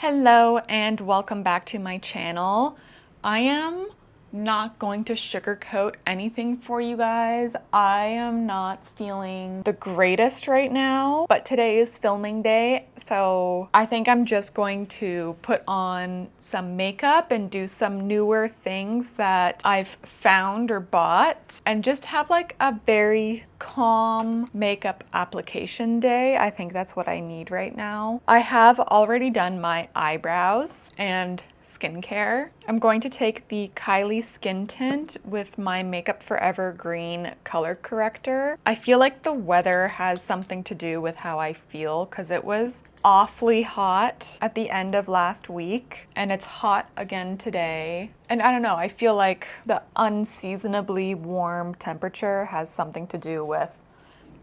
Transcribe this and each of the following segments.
Hello and welcome back to my channel. I am not going to sugarcoat anything for you guys. I am not feeling the greatest right now, but today is filming day, so I think I'm just going to put on some makeup and do some newer things that I've found or bought and just have like a very calm makeup application day. I think that's what I need right now. I have already done my eyebrows and skincare. I'm going to take the Kylie Skin Tint with my Makeup Forever Green color corrector. I feel like the weather has something to do with how I feel because it was awfully hot at the end of last week and it's hot again today. And I don't know, I feel like the unseasonably warm temperature has something to do with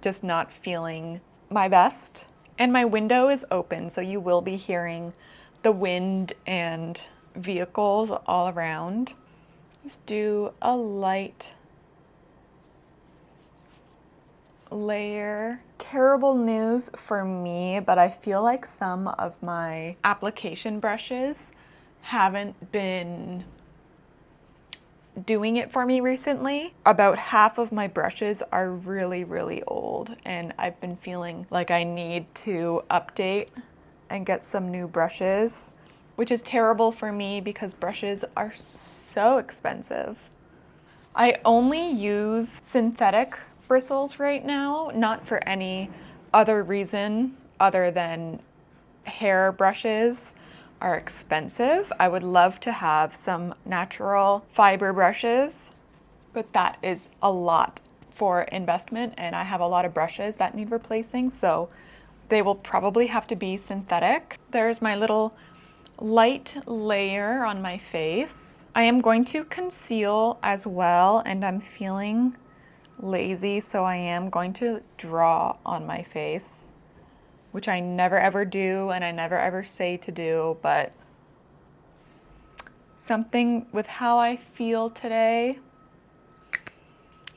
just not feeling my best. And my window is open, so you will be hearing the wind and vehicles all around. Just do a light layer. Terrible news for me, but I feel like some of my application brushes haven't been doing it for me recently. About half of my brushes are really old, and I've been feeling like I need to update and get some new brushes, which is terrible for me because brushes are so expensive. I only use synthetic bristles right now, not for any other reason other than hair brushes are expensive. I would love to have some natural fiber brushes, but that is a lot for investment, and I have a lot of brushes that need replacing, so they will probably have to be synthetic. There's my little light layer on my face. I am going to conceal as well, and I'm feeling lazy, so I am going to draw on my face, which I never ever do and I never ever say to do, but something with how I feel today,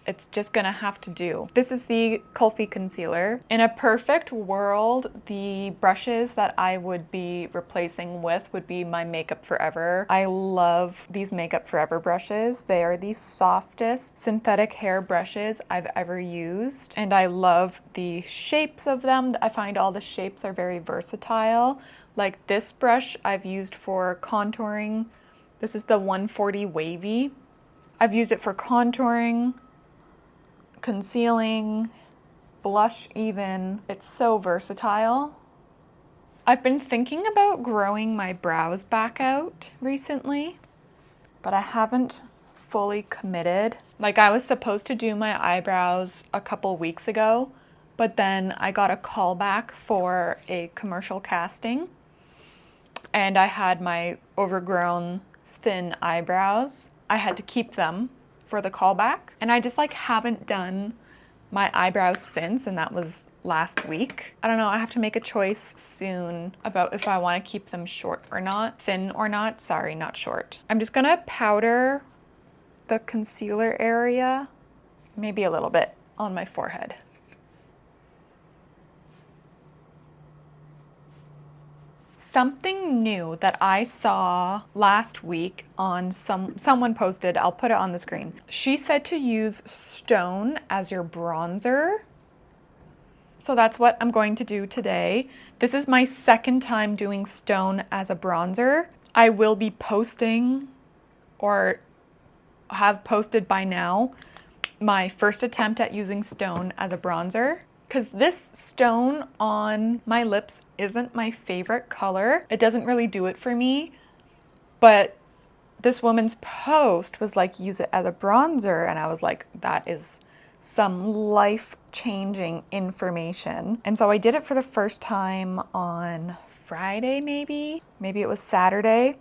it's just gonna have to do. This is the Kulfi concealer. In a perfect world, the brushes that I would be replacing with would be my Makeup Forever. I love these Makeup Forever brushes. They are the softest synthetic hair brushes I've ever used, and I love the shapes of them. I find all the shapes are very versatile. Like this brush I've used for contouring. This is the 140 Wavy. I've used it for contouring, concealing, blush even. It's so versatile. I've been thinking about growing my brows back out recently, but I haven't fully committed. Like, I was supposed to do my eyebrows a couple weeks ago, but then I got a call back for a commercial casting and I had my overgrown thin eyebrows. I had to keep them for the callback, and I just like haven't done my eyebrows since, and that was last week. I don't know, I have to make a choice soon about if I want to keep them short or not, thin or not. Sorry, not short. I'm just gonna powder the concealer area, maybe a little bit on my forehead. Something new that I saw last week on someone posted, I'll put it on the screen. She said to use stone as your bronzer. So that's what I'm going to do today. This is my second time doing stone as a bronzer. I will be posting, or have posted by now, my first attempt at using stone as a bronzer. Because this stone on my lips isn't my favorite color. It doesn't really do it for me, but this woman's post was like, use it as a bronzer, and I was like, that is some life-changing information. And so I did it for the first time on Friday, maybe it was Saturday,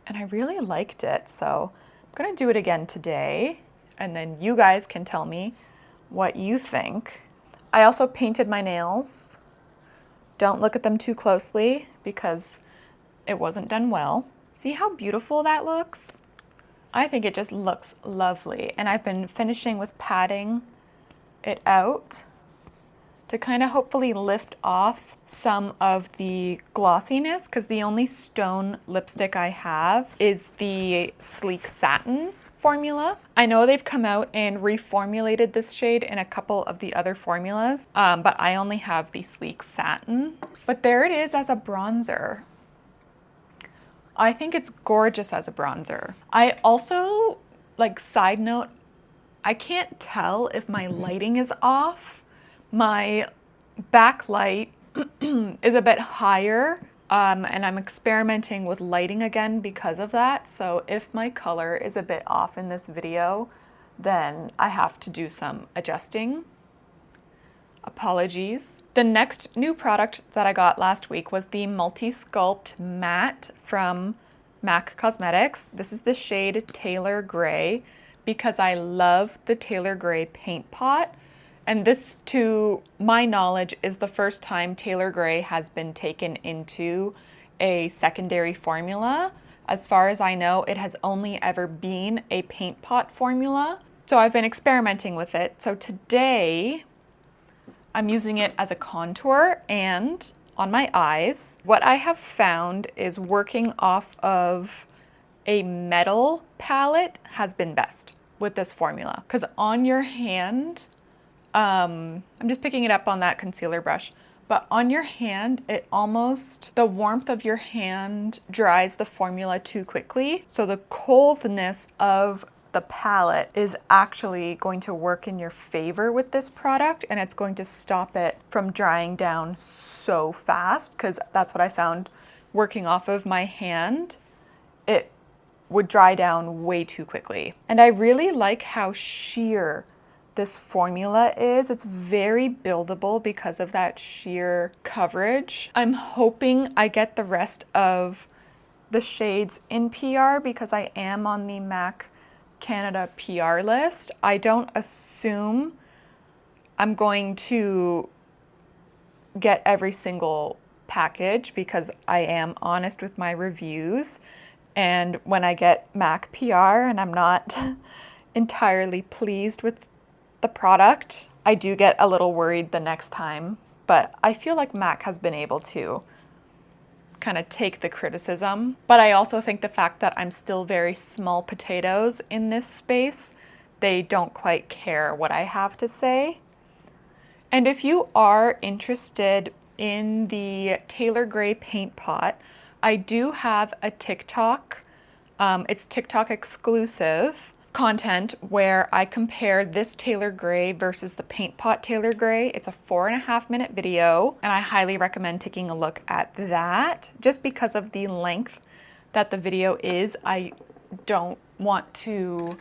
and I really liked it. So I'm gonna do it again today, and then you guys can tell me what you think. I also painted my nails. Don't look at them too closely because it wasn't done well. See how beautiful that looks? I think it just looks lovely. And I've been finishing with patting it out to kind of hopefully lift off some of the glossiness, because the only stone lipstick I have is the Sleek Satin formula. I know they've come out and reformulated this shade in a couple of the other formulas, but I only have the Sleek Satin. But there it is as a bronzer. I think it's gorgeous as a bronzer. I also, like, side note, I can't tell if my lighting is off. My backlight is a bit higher, and I'm experimenting with lighting again because of that. So if my color is a bit off in this video, then I have to do some adjusting. Apologies. The next new product that I got last week was the Multi-Sculpt Matte from MAC Cosmetics. This is the shade Taylor Gray, because I love the Taylor Gray paint pot. And this, to my knowledge, is the first time Taylor Gray has been taken into a secondary formula. As far as I know, it has only ever been a paint pot formula. So I've been experimenting with it. So today, I'm using it as a contour and on my eyes. What I have found is working off of a metal palette has been best with this formula. Because on your hand, I'm just picking it up on that concealer brush, but on your hand, it almost, the warmth of your hand dries the formula too quickly. So the coldness of the palette is actually going to work in your favor with this product, and it's going to stop it from drying down so fast, because that's what I found working off of my hand. It would dry down way too quickly. And I really like how sheer this formula is. It's very buildable because of that sheer coverage. I'm hoping I get the rest of the shades in PR, because I am on the MAC Canada PR list. I don't assume I'm going to get every single package, because I am honest with my reviews. And when I get MAC PR and I'm not entirely pleased with the product, I do get a little worried the next time. But I feel like MAC has been able to kind of take the criticism. But I also think the fact that I'm still very small potatoes in this space, they don't quite care what I have to say. And if you are interested in the Taylor Gray paint pot, I do have a TikTok. It's TikTok exclusive content where I compare this Taylor Gray versus the paint pot Taylor Gray. It's a 4.5-minute video, and I highly recommend taking a look at that. Just because of the length that the video is, I don't want to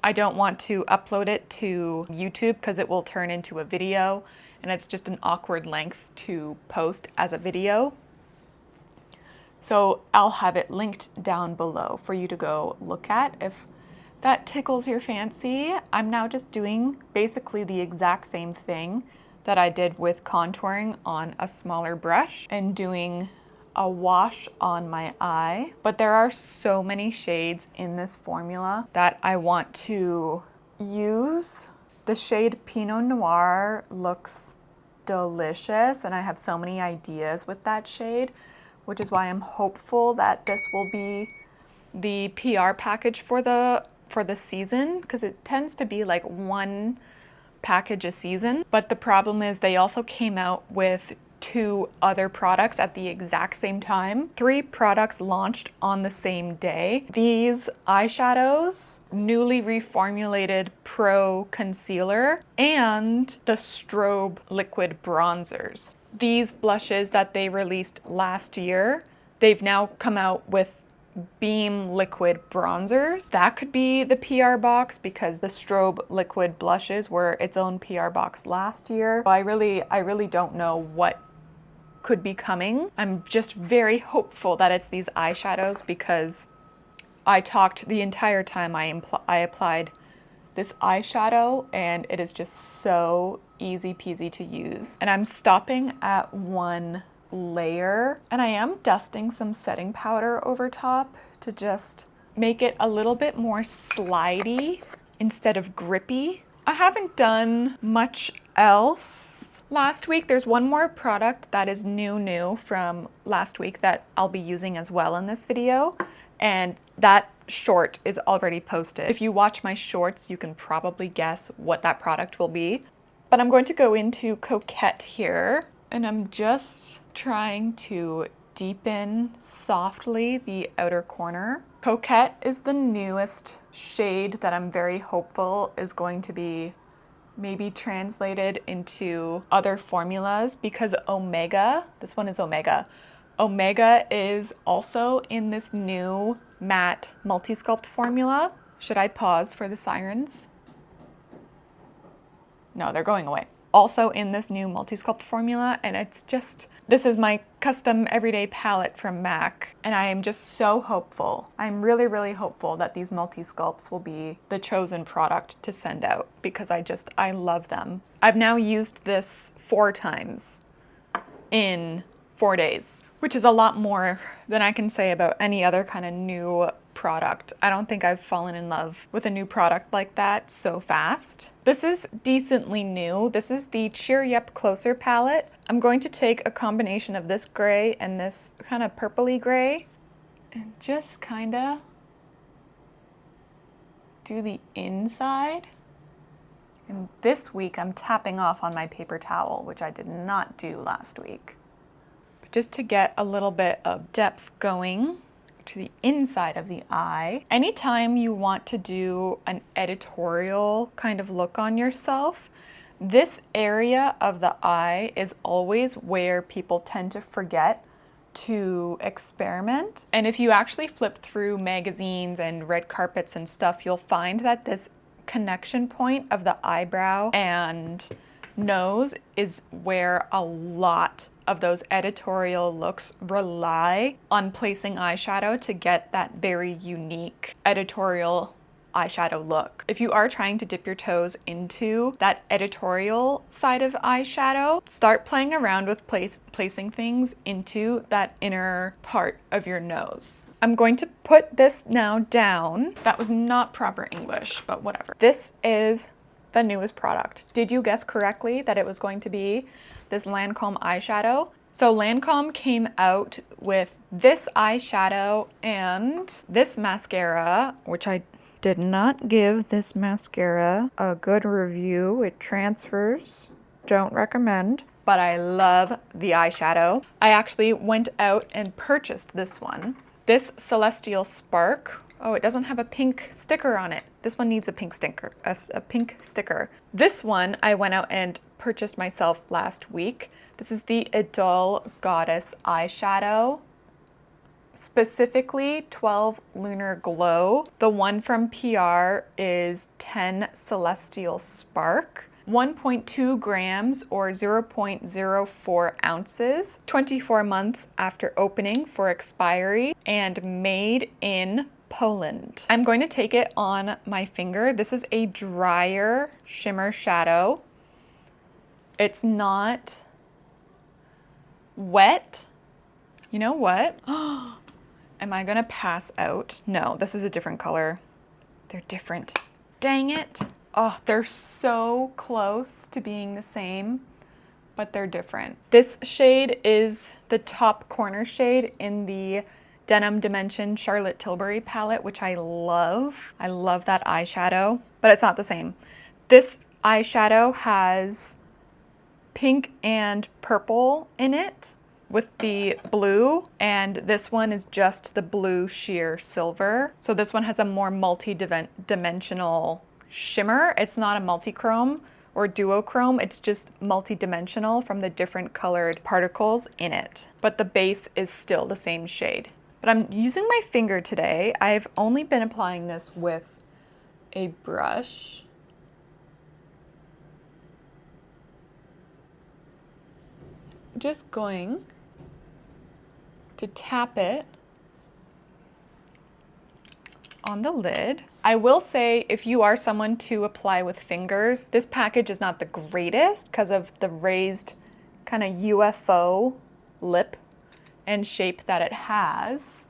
upload it to YouTube, because it will turn into a video and it's just an awkward length to post as a video. So I'll have it linked down below for you to go look at if that tickles your fancy. I'm now just doing basically the exact same thing that I did with contouring on a smaller brush and doing a wash on my eye. But there are so many shades in this formula that I want to use. The shade Pinot Noir looks delicious, and I have so many ideas with that shade, which is why I'm hopeful that this will be the PR package for the season, because it tends to be like one package a season. But the problem is they also came out with 2 other products at the exact same time. 3 products launched on the same day. These eyeshadows, newly reformulated Pro Concealer, and the Strobe Liquid Bronzers. These blushes that they released last year, they've now come out with Beam Liquid Bronzers. That could be the PR box, because the Strobe Liquid blushes were its own PR box last year. I really don't know what could be coming. I'm just very hopeful that it's these eyeshadows, because I talked the entire time I applied this eyeshadow, and it is just so easy peasy to use. And I'm stopping at 1 layer, and I am dusting some setting powder over top to just make it a little bit more slidey instead of grippy. I haven't done much else Last week, there's one more product that is new from last week that I'll be using as well in this video, and that short is already posted. If you watch my shorts, you can probably guess what that product will be. But I'm going to go into Coquette here, and I'm just trying to deepen softly the outer corner. Coquette is the newest shade that I'm very hopeful is going to be maybe translated into other formulas, because Omega, this one is Omega. Omega is also in this new matte multi-sculpt formula. Should I pause for the sirens? No, they're going away. Also in this new multi-sculpt formula, and it's just, this is my custom everyday palette from MAC, and I am just so hopeful. I'm really hopeful that these multi-sculpts will be the chosen product to send out, because I love them. I've now used this 4 times in 4 days, which is a lot more than I can say about any other kind of new product. I don't think I've fallen in love with a new product like that so fast. This is decently new. This is the Cheer You Up Closer palette. I'm going to take a combination of this gray and this kind of purpley gray and just kind of do the inside. And this week I'm tapping off on my paper towel, which I did not do last week. But just to get a little bit of depth going to the inside of the eye. Anytime you want to do an editorial kind of look on yourself, this area of the eye is always where people tend to forget to experiment. And if you actually flip through magazines and red carpets and stuff, you'll find that this connection point of the eyebrow and nose is where a lot of those editorial looks rely on placing eyeshadow to get that very unique editorial eyeshadow look. If you are trying to dip your toes into that editorial side of eyeshadow, start playing around with placing things into that inner part of your nose. I'm going to put this now down. That was not proper English, but whatever. This is the newest product. Did you guess correctly that it was going to be this Lancome eyeshadow? So Lancome came out with this eyeshadow and this mascara, which I did not give this mascara a good review. It transfers. Don't recommend. But I love the eyeshadow. I actually went out and purchased this one. This Celestial Spark. Oh, it doesn't have a pink sticker on it. This one needs a pink sticker. A pink sticker. This one I went out and purchased myself last week. This is the Idole Goddess eyeshadow. Specifically 12 Lunar Glow. The one from PR is 10 Celestial Spark. 1.2 grams or 0.04 ounces. 24 months after opening for expiry and made in Poland. I'm going to take it on my finger. This is a drier shimmer shadow. It's not wet. You know what? Am I gonna pass out? No, this is a different color. They're different. Dang it. Oh, they're so close to being the same, but they're different. This shade is the top corner shade in the Denim Dimension Charlotte Tilbury palette, which I love. I love that eyeshadow, but it's not the same. This eyeshadow has pink and purple in it with the blue, and this one is just the blue sheer silver. So this one has a more multi-dimensional shimmer. It's not a multi-chrome or duochrome, it's just multi-dimensional from the different colored particles in it. But the base is still the same shade. But I'm using my finger today. I've only been applying this with a brush. Just going to tap it on the lid. I will say, if you are someone to apply with fingers, this package is not the greatest because of the raised kind of UFO lip and shape that it has.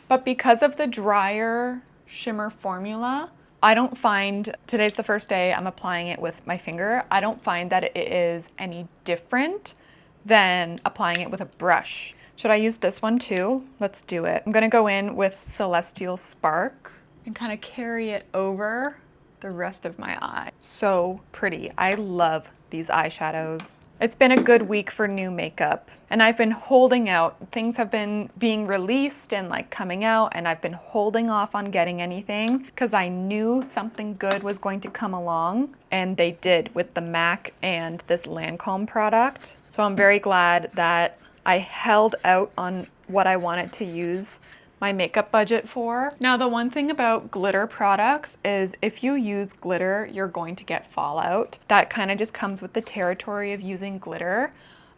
But because of the drier shimmer formula, I don't find, today's the first day I'm applying it with my finger, I don't find that it is any different than applying it with a brush. Should I use this one too? Let's do it. I'm gonna go in with Celestial Spark and kind of carry it over the rest of my eye. So pretty. I love these eyeshadows. It's been a good week for new makeup, and I've been holding out. Things have been being released and like coming out, and I've been holding off on getting anything because I knew something good was going to come along, and they did with the MAC and this Lancome product. So I'm very glad that I held out on what I wanted to use my makeup budget for. Now, the one thing about glitter products is if you use glitter, you're going to get fallout. That kind of just comes with the territory of using glitter.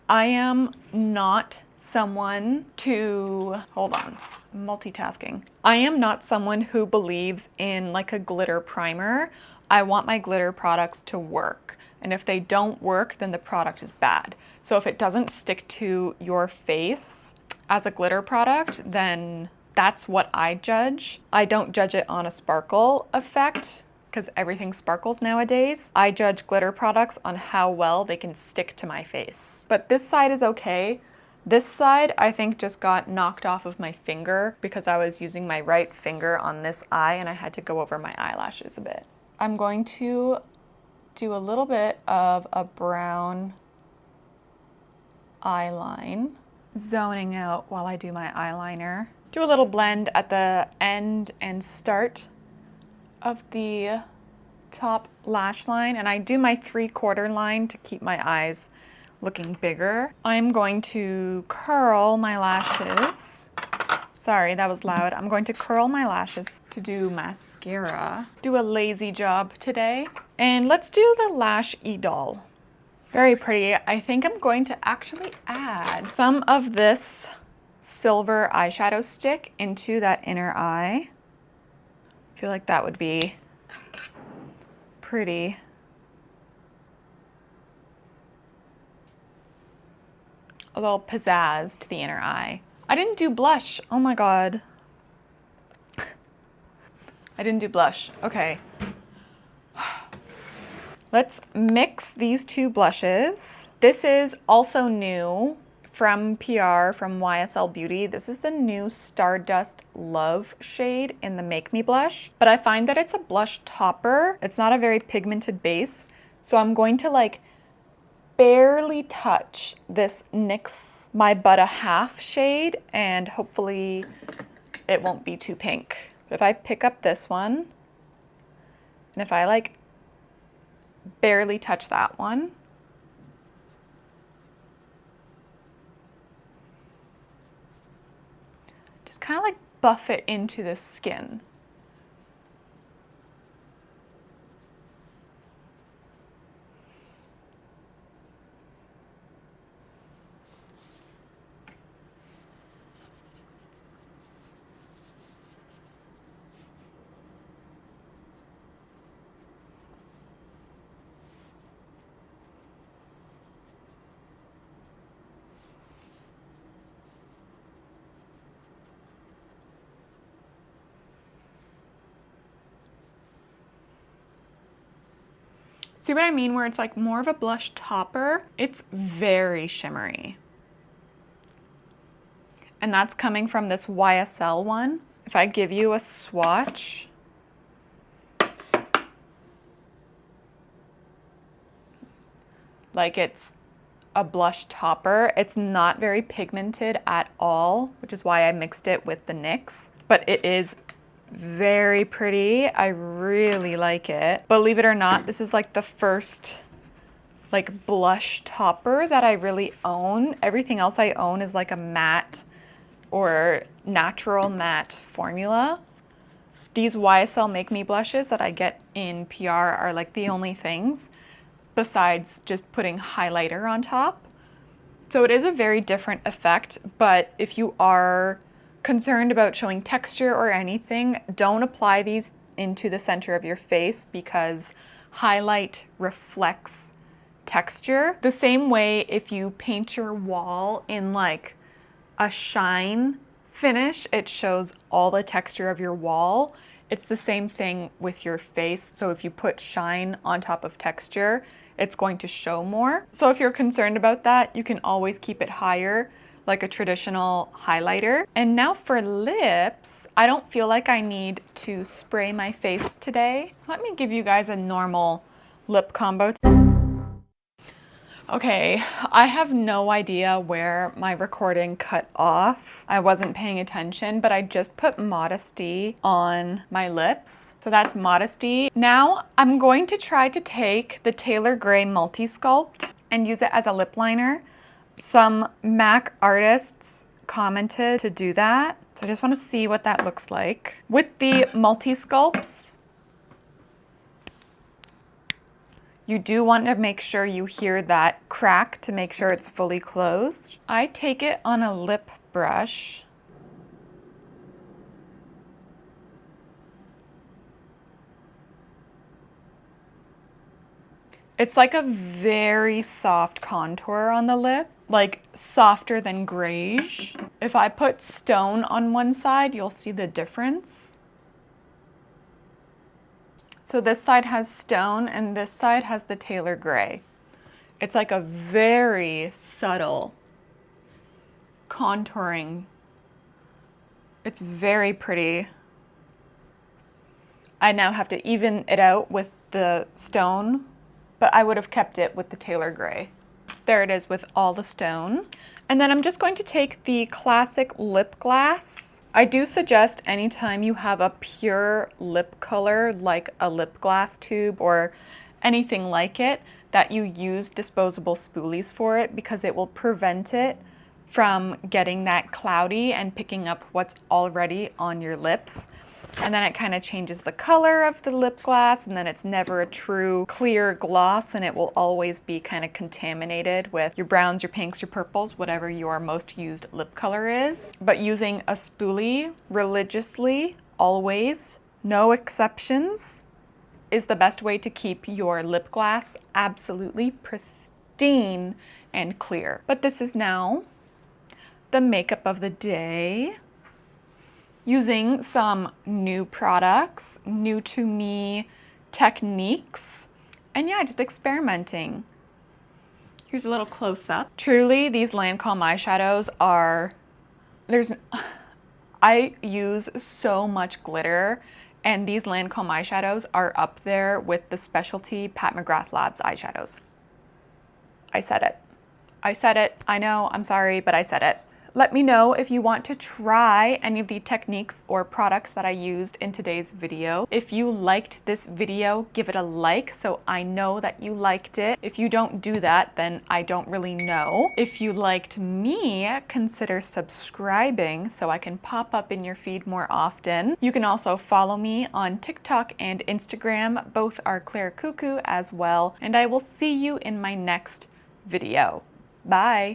I am not someone to, hold on, multitasking. I am not someone who believes in like a glitter primer. I want my glitter products to work. And if they don't work, then the product is bad. So if it doesn't stick to your face as a glitter product, then that's what I judge. I don't judge it on a sparkle effect because everything sparkles nowadays. I judge glitter products on how well they can stick to my face. But this side is okay. This side I think just got knocked off of my finger because I was using my right finger on this eye and I had to go over my eyelashes a bit. I'm going to do a little bit of a brown eyeline, zoning out while I do my eyeliner. Do a little blend at the end and start of the top lash line, and I do my 3/4 line to keep my eyes looking bigger. I'm going to curl my lashes. Sorry, that was loud. I'm going to curl my lashes to do mascara. Do a lazy job today. And let's do the Lash Idole. Very pretty. I think I'm going to actually add some of this silver eyeshadow stick into that inner eye. I feel like that would be pretty. A little pizzazz to the inner eye. I didn't do blush. Oh my God. I didn't do blush. Okay. Let's mix these two blushes. This is also new from PR, from YSL Beauty. This is the new Stardust Love shade in the Make Me blush. But I find that it's a blush topper. It's not a very pigmented base. So I'm going to like barely touch this NYX My But a Half shade, and hopefully it won't be too pink. But if I pick up this one, and if I like barely touch that one, just kind of like buff it into the skin. See what I mean? Where it's like more of a blush topper. It's very shimmery. And that's coming from this YSL one. If I give you a swatch, like it's a blush topper. It's not very pigmented at all, which is why I mixed it with the NYX, but it is very pretty. I really like it. Believe it or not, this is like the first like blush topper that I really own. Everything else I own is like a matte or natural matte formula. These YSL Make Me blushes that I get in PR are like the only things besides just putting highlighter on top. So it is a very different effect, but if you are concerned about showing texture or anything, don't apply these into the center of your face because highlight reflects texture. The same way if you paint your wall in like a shine finish, it shows all the texture of your wall. It's the same thing with your face. So if you put shine on top of texture, it's going to show more. So if you're concerned about that, you can always keep it higher, like a traditional highlighter. And now for lips, I don't feel like I need to spray my face today. Let me give you guys a normal lip combo. Okay, I have no idea where my recording cut off. I wasn't paying attention, but I just put Modesty on my lips. So that's Modesty. Now I'm going to try to take the Taylor Gray Multi-Sculpt and use it as a lip liner. Some MAC artists commented to do that. So I just want to see what that looks like. With the Multi-Sculpts, you do want to make sure you hear that crack to make sure it's fully closed. I take it on a lip brush. It's like a very soft contour on the lip, like softer than grayish. If I put stone on one side, you'll see the difference. So this side has stone and this side has the Taylor Gray. It's like a very subtle contouring. It's very pretty. I now have to even it out with the stone, but I would have kept it with the Taylor Gray. There it is with all the stone. And then I'm just going to take the classic lip glass. I do suggest anytime you have a pure lip color, like a lip glass tube or anything like it, that you use disposable spoolies for it because it will prevent it from getting that cloudy and picking up what's already on your lips. And then it kind of changes the color of the lip glass, and then it's never a true clear gloss, and it will always be kind of contaminated with your browns, your pinks, your purples, whatever your most used lip color is. But using a spoolie religiously, always, no exceptions, is the best way to keep your lip glass absolutely pristine and clear. But this is now the makeup of the day, using some new products, new to me techniques, and yeah, just experimenting. Here's a little close up. Truly, these Lancome eyeshadows are, I use so much glitter, and these Lancome eyeshadows are up there with the specialty Pat McGrath Labs eyeshadows. I said it. I said it. I know, I'm sorry, but I said it. Let me know if you want to try any of the techniques or products that I used in today's video. If you liked this video, give it a like so I know that you liked it. If you don't do that, then I don't really know. If you liked me, consider subscribing so I can pop up in your feed more often. You can also follow me on TikTok and Instagram. Both are Claire Cuckoo as well. And I will see you in my next video. Bye.